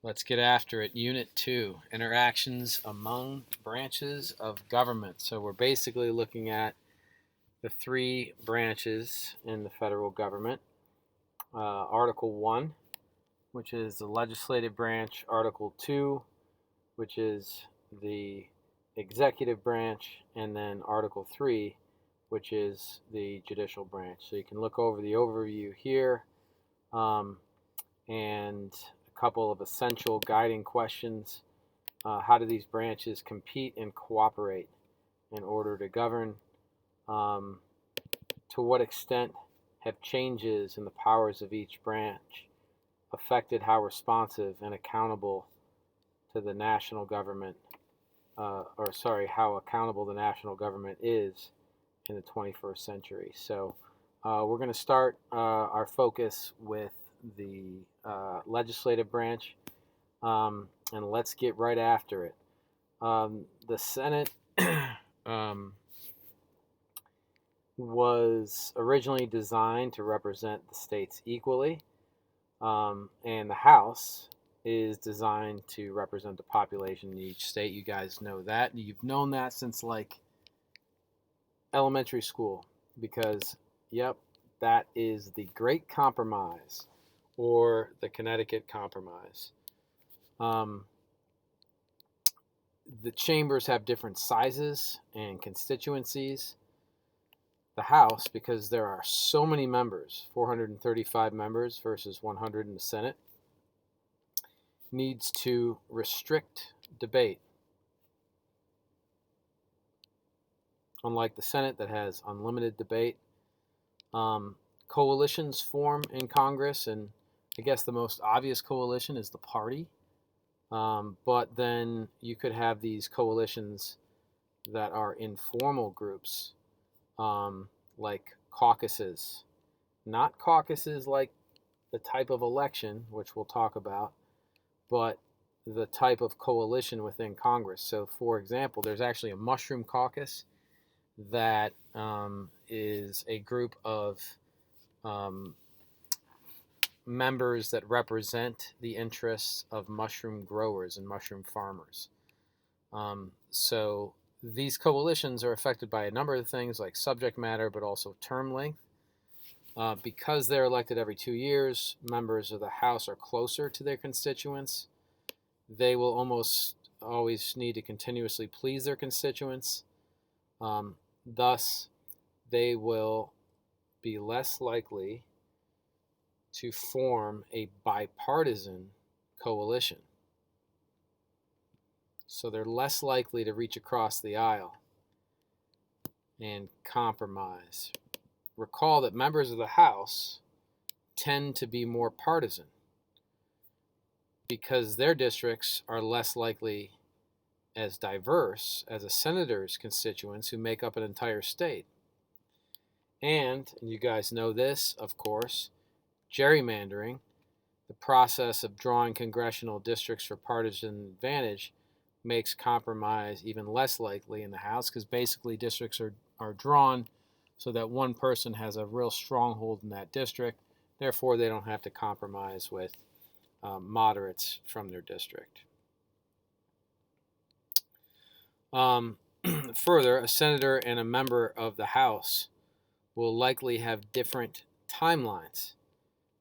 Let's get after it. Unit 2, Interactions Among Branches of Government. So we're basically looking at the three branches in the federal government. Article 1, which is the legislative branch. Article 2, which is the executive branch. And then Article 3, which is the judicial branch. So you can look over the overview here. And a couple of essential guiding questions. How do these branches compete and cooperate in order to govern? To what extent have changes in the powers of each branch affected how responsive and accountable to the national government, how accountable the national government is in the 21st century? So we're going to start our focus with the legislative branch, and let's get right after it. The Senate was originally designed to represent the states equally, and the House is designed to represent the population in each state. You guys know that. You've known that since like elementary school, because, yep, that is the Great Compromise or the Connecticut Compromise. The chambers have different sizes and constituencies. The House, because there are so many members, 435 members versus 100 in the Senate, needs to restrict debate. Unlike the Senate that has unlimited debate, coalitions form in Congress, and I guess the most obvious coalition is the party. But then you could have these coalitions that are informal groups, like caucuses. Not caucuses like the type of election, which we'll talk about, but the type of coalition within Congress. So, for example, there's actually a mushroom caucus that is a group of members that represent the interests of mushroom growers and mushroom farmers. So these coalitions are affected by a number of things like subject matter, but also term length. Because they're elected every 2 years, members of the House are closer to their constituents. They will almost always need to continuously please their constituents. Thus, they will be less likely to form a bipartisan coalition. So they're less likely to reach across the aisle and compromise. Recall that members of the House tend to be more partisan because their districts are less likely as diverse as a senator's constituents who make up an entire state. And you guys know this, of course, gerrymandering, the process of drawing congressional districts for partisan advantage, makes compromise even less likely in the House, because basically districts are drawn so that one person has a real stronghold in that district. Therefore, they don't have to compromise with moderates from their district. Further, a senator and a member of the House will likely have different timelines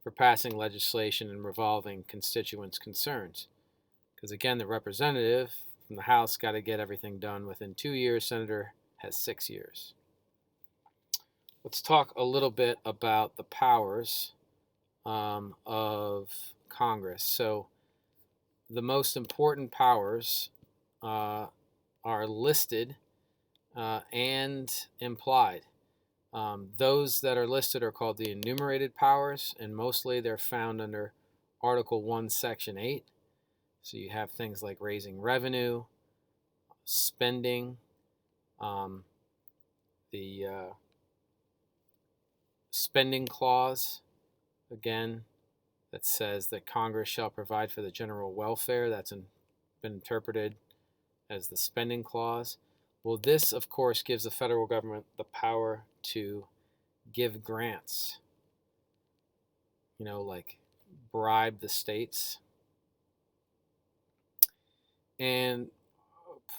for passing legislation and resolving constituents' concerns. Because again, the representative from the House got to get everything done within 2 years. Senator has 6 years. Let's talk a little bit about the powers of Congress. So the most important powers are listed and implied. Those that are listed are called the enumerated powers, and mostly they're found under Article 1, Section 8. So you have things like raising revenue, spending, the spending clause, again, that says that Congress shall provide for the general welfare. That's been interpreted as the spending clause. Well, this, of course, gives the federal government the power to give grants, like bribe the states. And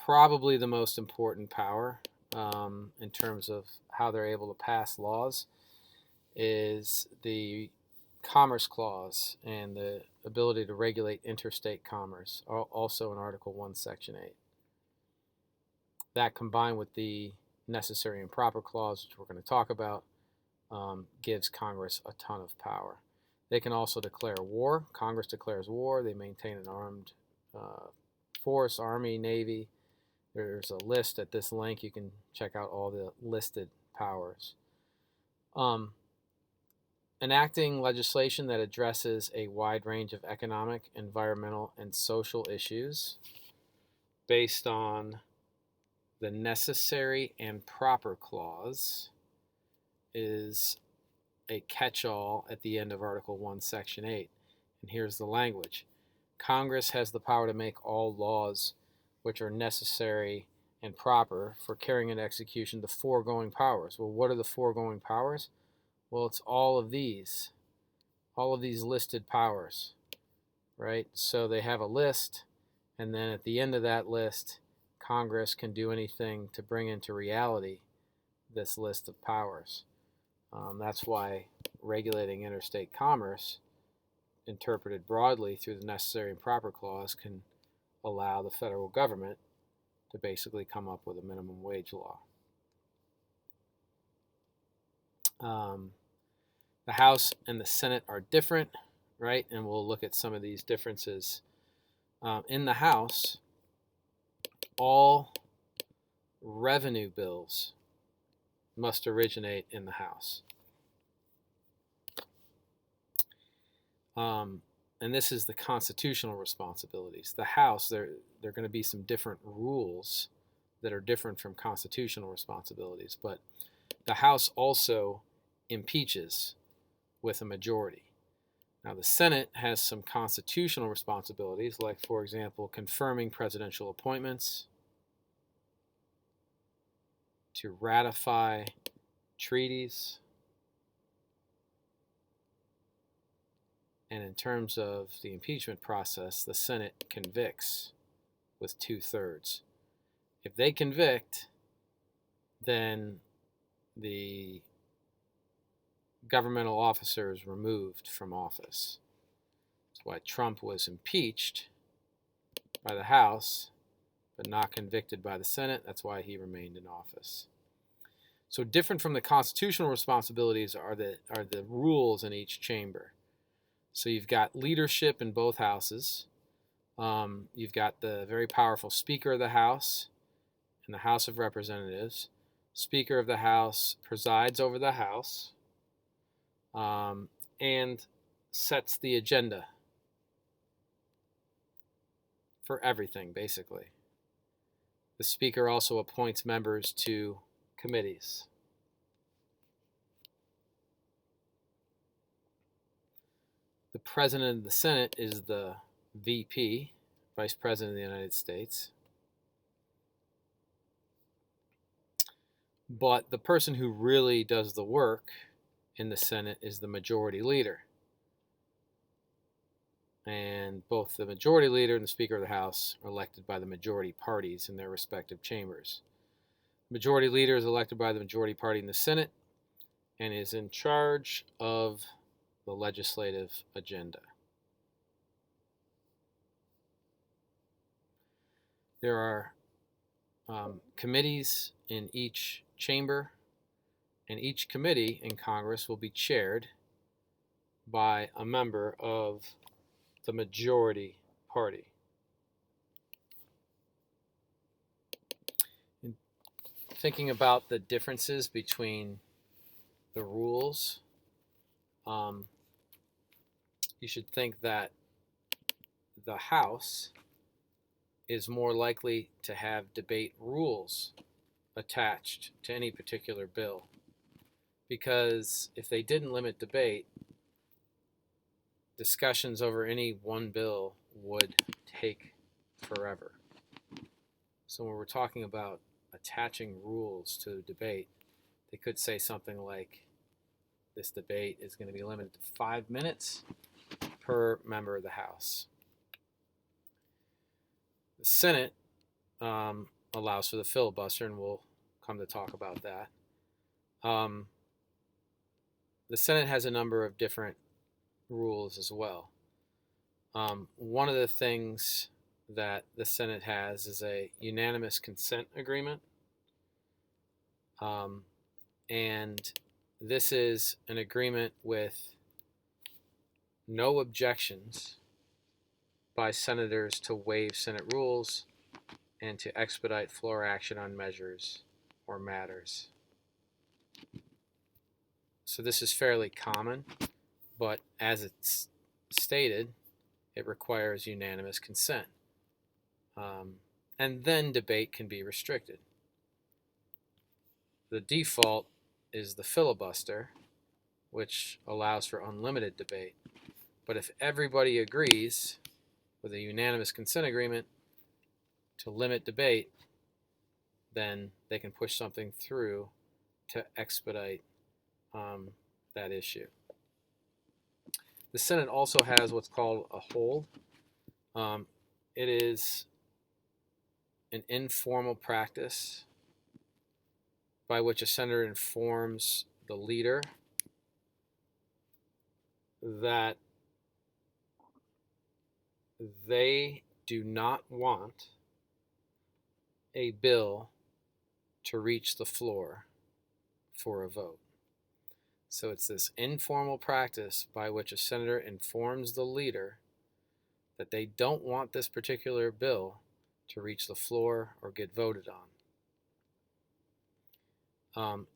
probably the most important power in terms of how they're able to pass laws is the Commerce Clause and the ability to regulate interstate commerce, also in Article 1, Section 8. That combined with the Necessary and Proper Clause, which we're going to talk about, gives Congress a ton of power. They can also declare war. Congress declares war. They maintain an armed force, Army, Navy. There's a list at this link. You can check out all the listed powers. Enacting legislation that addresses a wide range of economic, environmental, and social issues based on the Necessary and Proper Clause is a catch-all at the end of Article 1, Section 8. And here's the language. Congress has the power to make all laws which are necessary and proper for carrying into execution the foregoing powers. Well, what are the foregoing powers? Well, it's all of these listed powers, right? So they have a list, and then at the end of that list, Congress can do anything to bring into reality this list of powers. That's why regulating interstate commerce, interpreted broadly through the Necessary and Proper Clause, can allow the federal government to basically come up with a minimum wage law. The House and the Senate are different, right? And we'll look at some of these differences. In the House, all revenue bills must originate in the House. And this is the constitutional responsibilities. The House, there are going to be some different rules that are different from constitutional responsibilities, but the House also impeaches with a majority. Now, the Senate has some constitutional responsibilities, like, for example, confirming presidential appointments, to ratify treaties, and in terms of the impeachment process, the Senate convicts with 2/3. If they convict, then the governmental officer is removed from office. That's why Trump was impeached by the House, but not convicted by the Senate. That's why he remained in office. So different from the constitutional responsibilities are the rules in each chamber. So you've got leadership in both houses. You've got the very powerful Speaker of the House in the House of Representatives. Speaker of the House presides over the House and sets the agenda for everything, basically. The Speaker also appoints members to committees. The President of the Senate is the VP, Vice President of the United States. But the person who really does the work in the Senate is the Majority Leader. And both the Majority Leader and the Speaker of the House are elected by the majority parties in their respective chambers. The Majority Leader is elected by the majority party in the Senate and is in charge of the legislative agenda. There are committees in each chamber, and each committee in Congress will be chaired by a member of the majority party. In thinking about the differences between the rules, you should think that the House is more likely to have debate rules attached to any particular bill, because if they didn't limit debate, discussions over any one bill would take forever. So when we're talking about attaching rules to debate, they could say something like, this debate is going to be limited to 5 minutes per member of the House. The Senate allows for the filibuster, and we'll come to talk about that. The Senate has a number of different rules as well. One of the things that the Senate has is a unanimous consent agreement. And this is an agreement with no objections by senators to waive Senate rules and to expedite floor action on measures or matters. So this is fairly common, but as it's stated, it requires unanimous consent. And then debate can be restricted. The default is the filibuster, which allows for unlimited debate. But if everybody agrees with a unanimous consent agreement to limit debate, then they can push something through to expedite that issue. The Senate also has what's called a hold. It is an informal practice by which a senator informs the leader that they do not want a bill to reach the floor for a vote. So it's this informal practice by which a senator informs the leader that they don't want this particular bill to reach the floor or get voted on.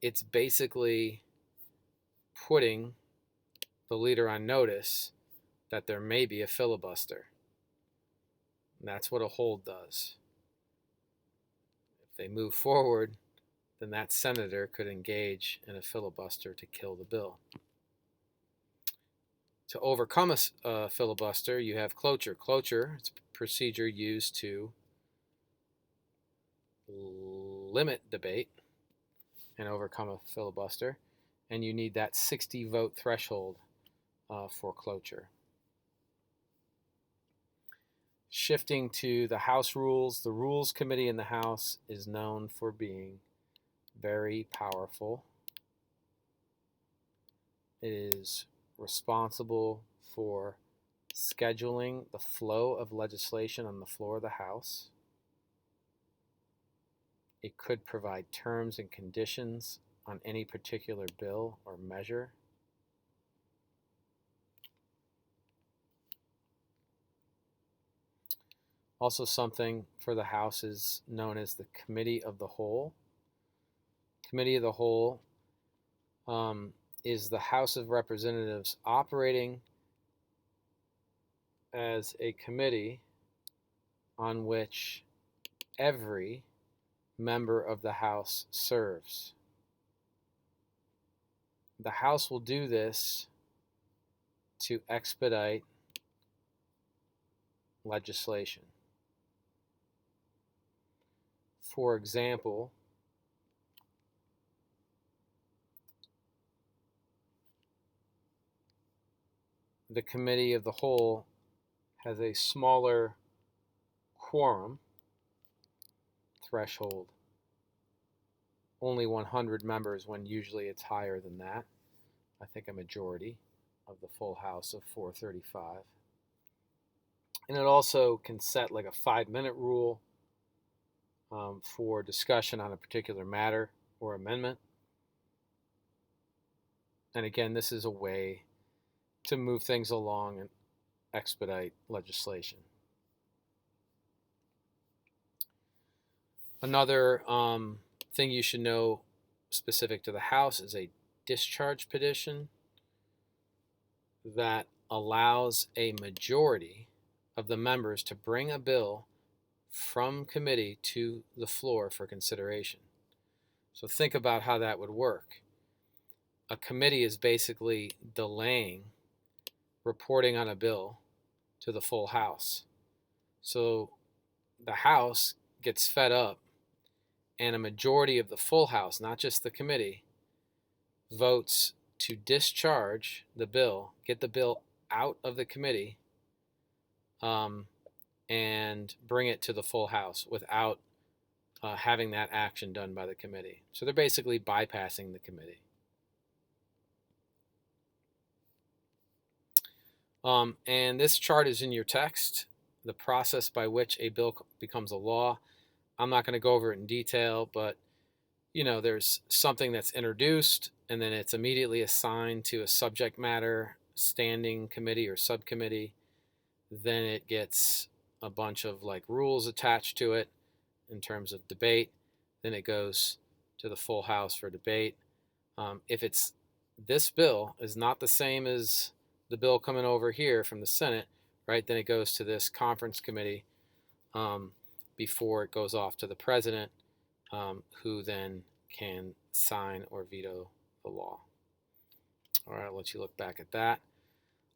It's basically putting the leader on notice that there may be a filibuster. And that's what a hold does. If they move forward, then that senator could engage in a filibuster to kill the bill. To overcome a filibuster, you have cloture. Cloture is a procedure used to limit debate and overcome a filibuster, and you need that 60 vote threshold for cloture. Shifting to the House rules, the Rules Committee in the House is known for being very powerful. It is responsible for scheduling the flow of legislation on the floor of the House. It could provide terms and conditions on any particular bill or measure. Also, something for the House is known as the Committee of the Whole. Committee of the Whole is the House of Representatives operating as a committee on which every member of the House serves. The House will do this to expedite legislation. For example, the Committee of the Whole has a smaller quorum threshold, only 100 members, when usually it's higher than that. I think a majority of the full House of 435. And it also can set like a 5-minute rule for discussion on a particular matter or amendment. And again, this is a way to move things along and expedite legislation. Another thing you should know specific to the House is a discharge petition that allows a majority of the members to bring a bill from committee to the floor for consideration. So think about how that would work. A committee is basically delaying reporting on a bill to the full House. So the House gets fed up, and a majority of the full House, not just the committee, votes to discharge the bill, get the bill out of the committee, and bring it to the full House without having that action done by the committee. So they're basically bypassing the committee. And this chart is in your text, the process by which a bill becomes a law. I'm not going to go over it in detail, but there's something that's introduced and then it's immediately assigned to a subject matter standing committee or subcommittee. Then it gets a bunch of rules attached to it in terms of debate. Then it goes to the full House for debate. If this bill is not the same as the bill coming over here from the Senate, right, then it goes to this conference committee before it goes off to the president, who then can sign or veto the law. All right, I'll let you look back at that.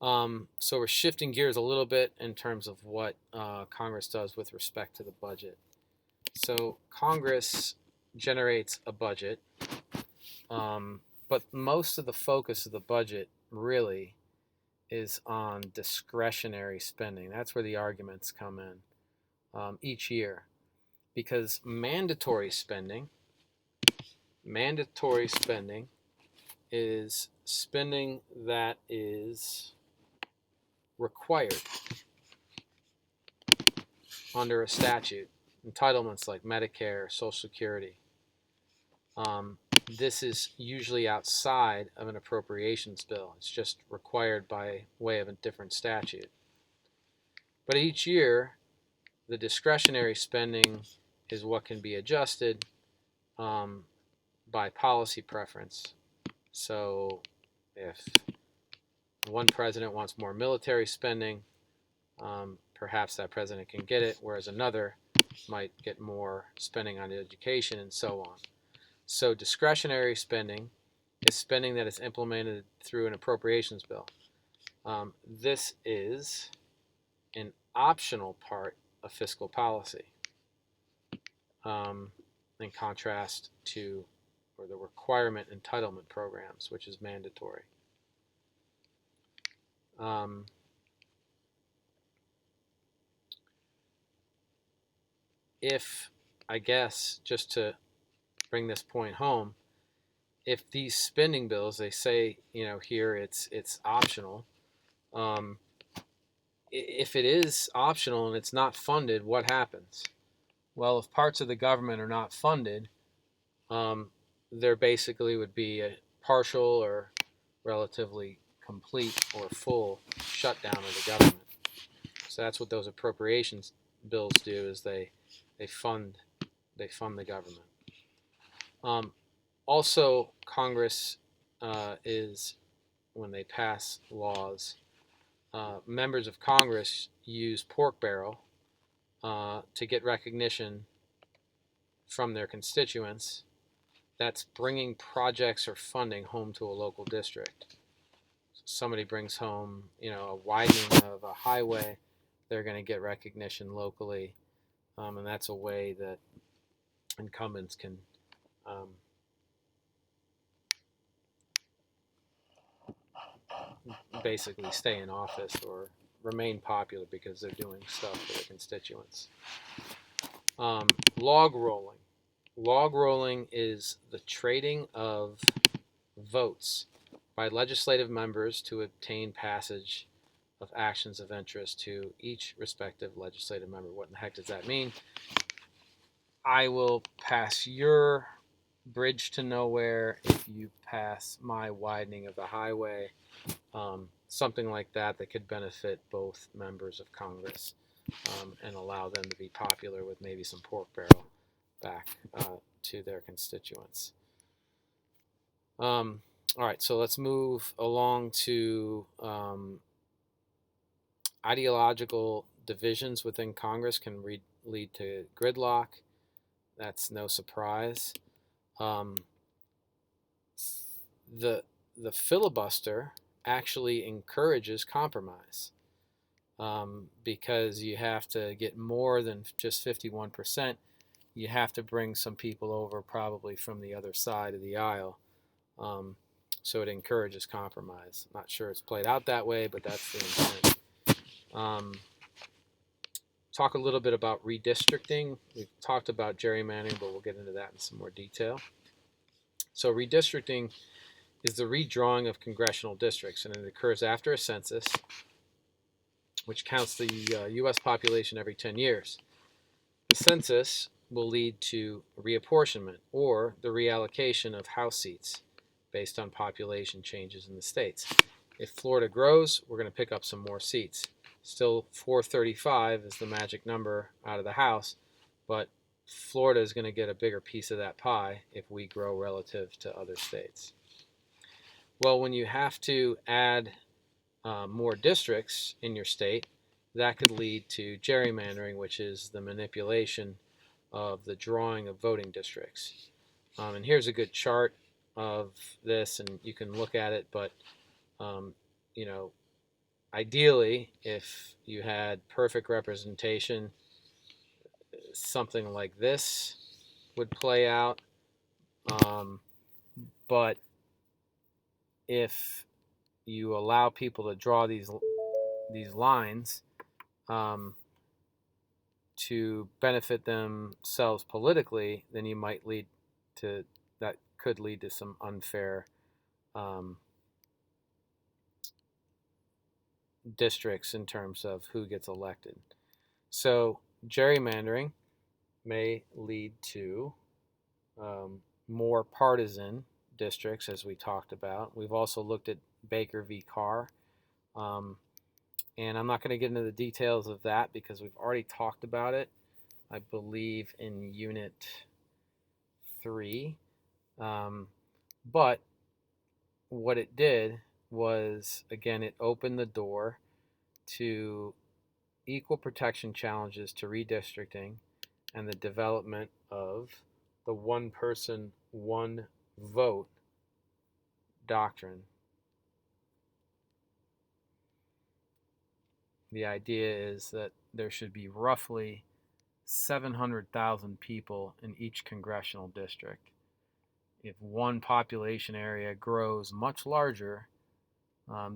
So we're shifting gears a little bit in terms of what Congress does with respect to the budget. So Congress generates a budget, but most of the focus of the budget really is on discretionary spending. That's where the arguments come in each year, because mandatory spending is spending that is required under a statute, entitlements like Medicare, Social Security. This is usually outside of an appropriations bill. It's just required by way of a different statute. But each year, the discretionary spending is what can be adjusted by policy preference. So if one president wants more military spending, perhaps that president can get it, whereas another might get more spending on education and so on. So discretionary spending is spending that is implemented through an appropriations bill. This is an optional part of fiscal policy, in contrast to the requirement entitlement programs, which is mandatory. If, I guess, just to bring this point home, if these spending bills, they say, here it's optional. If it is optional and it's not funded, what happens? Well, if parts of the government are not funded, there basically would be a partial or relatively complete or full shutdown of the government. So that's what those appropriations bills do, is they fund the government. Also, Congress is, when they pass laws, members of Congress use pork barrel to get recognition from their constituents. That's bringing projects or funding home to a local district. So somebody brings home, a widening of a highway, they're going to get recognition locally, and that's a way that incumbents can basically stay in office or remain popular because they're doing stuff for their constituents. Log rolling. Log rolling is the trading of votes by legislative members to obtain passage of actions of interest to each respective legislative member. What in the heck does that mean? I will pass your bridge to nowhere if you pass my widening of the highway. Something like that could benefit both members of Congress and allow them to be popular with maybe some pork barrel back to their constituents. All right, so let's move along to ideological divisions within Congress can lead to gridlock. That's no surprise. The filibuster actually encourages compromise because you have to get more than just 51%. You have to bring some people over probably from the other side of the aisle. So it encourages compromise. Not sure it's played out that way, but that's the intent. talk a little bit about redistricting. We've talked about gerrymandering, but we'll get into that in some more detail. So redistricting is the redrawing of congressional districts, and it occurs after a census, which counts the U.S. population every 10 years. The census will lead to reapportionment or the reallocation of House seats based on population changes in the states. If Florida grows, we're going to pick up some more seats. Still, 435 is the magic number out of the House, but Florida is going to get a bigger piece of that pie if we grow relative to other states. Well, when you have to add more districts in your state, that could lead to gerrymandering, which is the manipulation of the drawing of voting districts. And here's a good chart of this, and you can look at it, but you know, ideally, if you had perfect representation, something like this would play out. But if you allow people to draw these lines to benefit themselves politically, then you might lead to that could lead to some unfair districts in terms of who gets elected. So gerrymandering may lead to more partisan districts, as we talked about. We've also looked at Baker v. Carr. And I'm not going to get into the details of that because we've already talked about it, I believe, in Unit 3. But what it did was, again, it opened the door to equal protection challenges to redistricting and the development of the one person, one vote doctrine. The idea is that there should be roughly 700,000 people in each congressional district. If one population area grows much larger,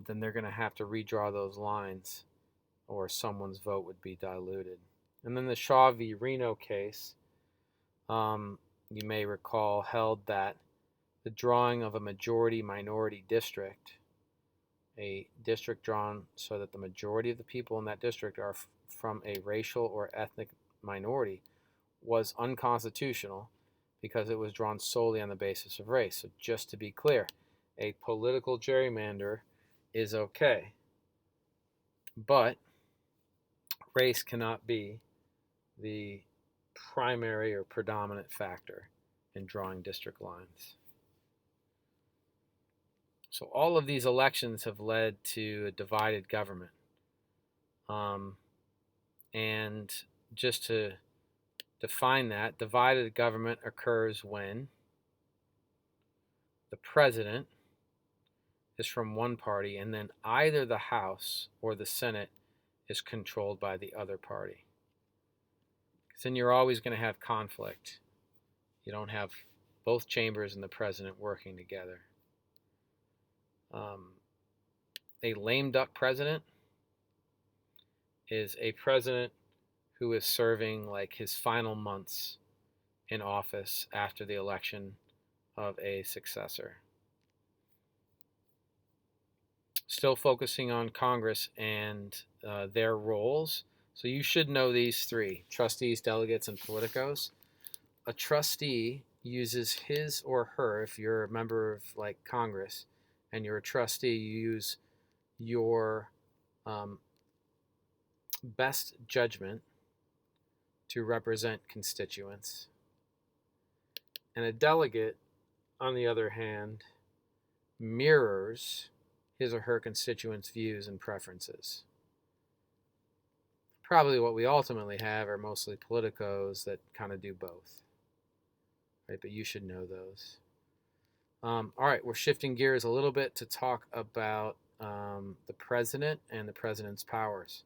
then they're going to have to redraw those lines or someone's vote would be diluted. And then the Shaw v. Reno case, you may recall, held that the drawing of a majority-minority district, a district drawn so that the majority of the people in that district are from a racial or ethnic minority, was unconstitutional because it was drawn solely on the basis of race. So just to be clear, a political gerrymander is okay, but race cannot be the primary or predominant factor in drawing district lines. So all of these elections have led to a divided government. And just to define that, divided government occurs when the president is from one party and then either the House or the Senate is controlled by the other party. Because then you're always going to have conflict. You don't have both chambers and the president working together. A lame duck president is a president who is serving like his final months in office after the election of a successor. Still focusing on Congress and their roles. So you should know these three: trustees, delegates, and politicos. A trustee uses his or her, if you're a member of like Congress and you're a trustee, you use your best judgment to represent constituents. And a delegate, on the other hand, mirrors his or her constituents' views and preferences. Probably what we ultimately have are mostly politicos that kind of do both. Right, but you should know those. All right, we're shifting gears a little bit to talk about the president and the president's powers.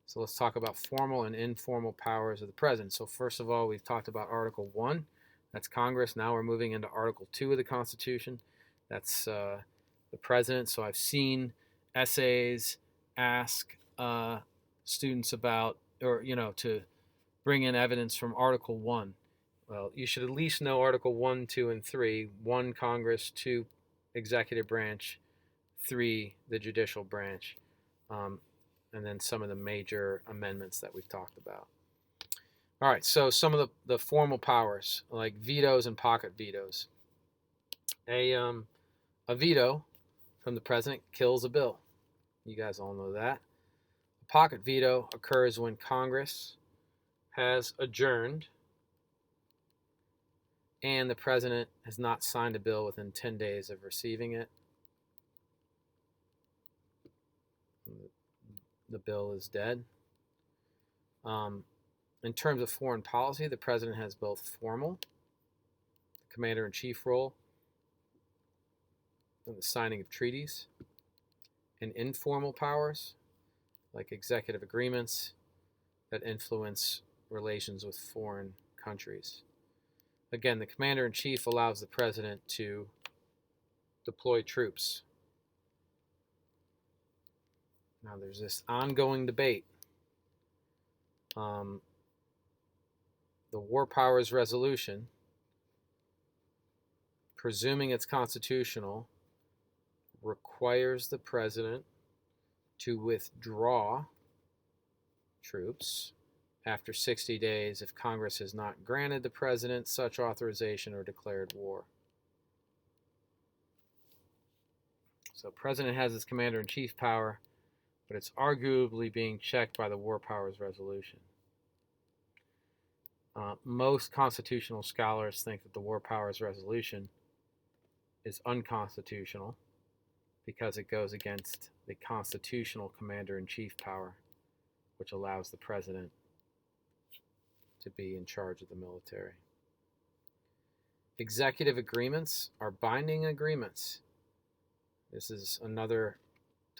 So let's talk about formal and informal powers of the president. So first of all, we've talked about Article 1. That's Congress. Now we're moving into Article 2 of the Constitution. That's the president. So I've seen essays ask students about, or to bring in evidence from Article 1. Well, you should at least know Article 1, 2, and 3. 1, Congress; 2, executive branch; 3, the judicial branch. And then some of the major amendments that we've talked about. All right, so some of the formal powers, like vetoes and pocket vetoes. A veto from the president kills a bill. You guys all know that. A pocket veto occurs when Congress has adjourned and the president has not signed a bill within 10 days of receiving it. The bill is dead. In terms of foreign policy, the president has both formal, the commander-in-chief role, and the signing of treaties, and informal powers, like executive agreements that influence relations with foreign countries. Again, the commander-in-chief allows the president to deploy troops. Now, there's this ongoing debate. The War Powers Resolution, presuming it's constitutional, requires the president to withdraw troops after 60 days if Congress has not granted the president such authorization or declared war. So the president has his commander-in-chief power, but it's arguably being checked by the War Powers Resolution. Most constitutional scholars think that the War Powers Resolution is unconstitutional because it goes against the constitutional commander-in-chief power, which allows the president to be in charge of the military. Executive agreements are binding agreements. This is another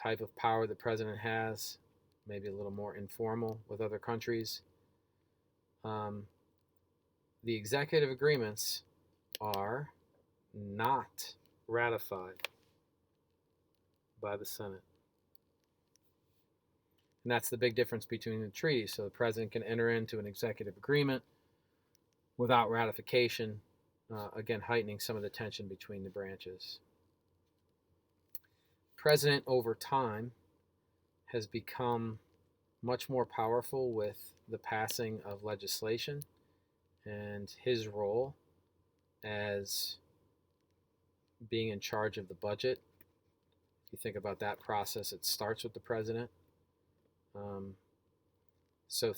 type of power the president has, maybe a little more informal with other countries. The executive agreements are not ratified by the Senate. And that's the big difference between the treaties. So the president can enter into an executive agreement without ratification, again, heightening some of the tension between the branches. President, over time, has become much more powerful with the passing of legislation and his role as being in charge of the budget. If you think about that process, it starts with the president. So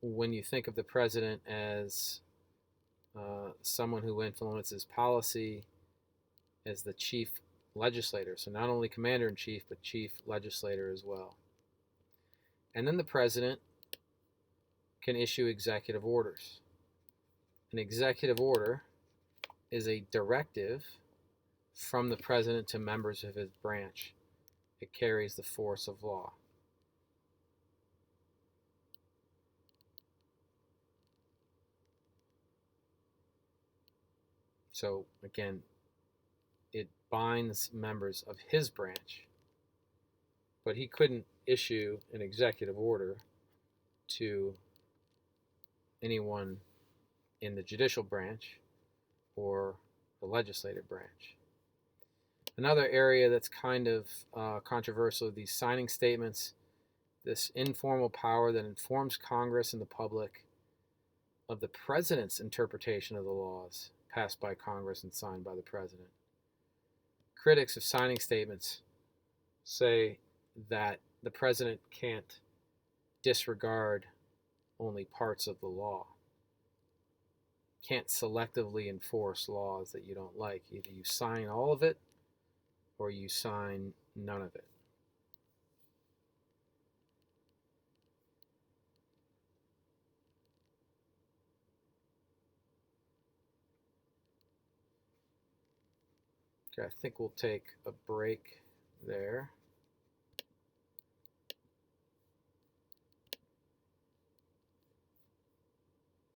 when you think of the president as someone who influences policy, as the chief legislator. So not only commander-in-chief, but chief legislator as well. And then the president can issue executive orders. An executive order is a directive from the president to members of his branch. It carries the force of law. So again, it binds members of his branch, but he couldn't issue an executive order to anyone in the judicial branch or the legislative branch. Another area that's kind of controversial, these signing statements, this informal power that informs Congress and the public of the president's interpretation of the laws passed by Congress and signed by the president. Critics of signing statements say that the president can't disregard only parts of the law. Can't selectively enforce laws that you don't like. Either you sign all of it or you sign none of it. Okay, I think we'll take a break there.